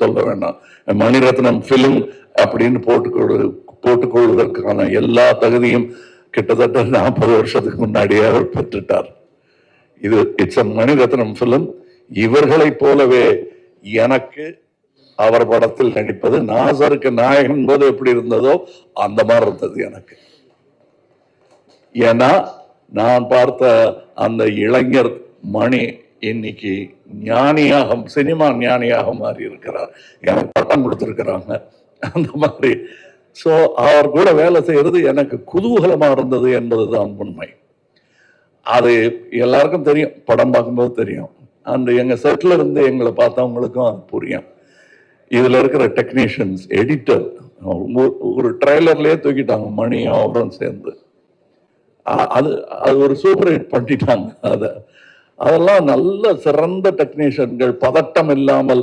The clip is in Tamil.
சொல்ல வேண்டாம். மணிரத்னம் பிலிம் அப்படின்னு போட்டுக்கொள்வதற்கான எல்லா தகுதியும் கிட்டத்தட்ட 40 வருஷத்துக்கு முன்னாடியே அவர் பெற்றுட்டார். இது இட்ஸ் அ மணிரத்னம் பிலிம். இவர்களைப் போலவே எனக்கு அவர் படத்தில் நடிப்பது, நாசருக்கு நாயகன் போது எப்படி இருந்ததோ அந்த மாதிரி இருந்தது எனக்கு. ஏன்னா நான் பார்த்த அந்த இளைஞர் மணி இன்னைக்கு ஞானியாக, சினிமா ஞானியாக மாறி இருக்கிறார். எனக்கு பட்டம் கொடுத்திருக்கிறாங்க அந்த மாதிரி. ஸோ அவர் கூட வேலை செய்யறது எனக்கு குதூகலமா இருந்தது என்பதுதான் உண்மை. அது எல்லாருக்கும் தெரியும், படம் பார்க்கும்போது தெரியும். அந்த எங்க செட்ல இருந்து எங்களை பார்த்தவங்களுக்கும் அது புரியும். இதுல இருக்கிற டெக்னீஷியன்ஸ், எடிட்டர், ஒரு ட்ரெய்லர்லயே தூக்கிட்டாங்க மணி அவரும் சேர்ந்து. அது அது ஒரு சூப்பர் ஹிட் பண்ணிட்டாங்க. அதெல்லாம் நல்ல சிறந்த டெக்னீஷியன்கள், பதட்டம் இல்லாமல்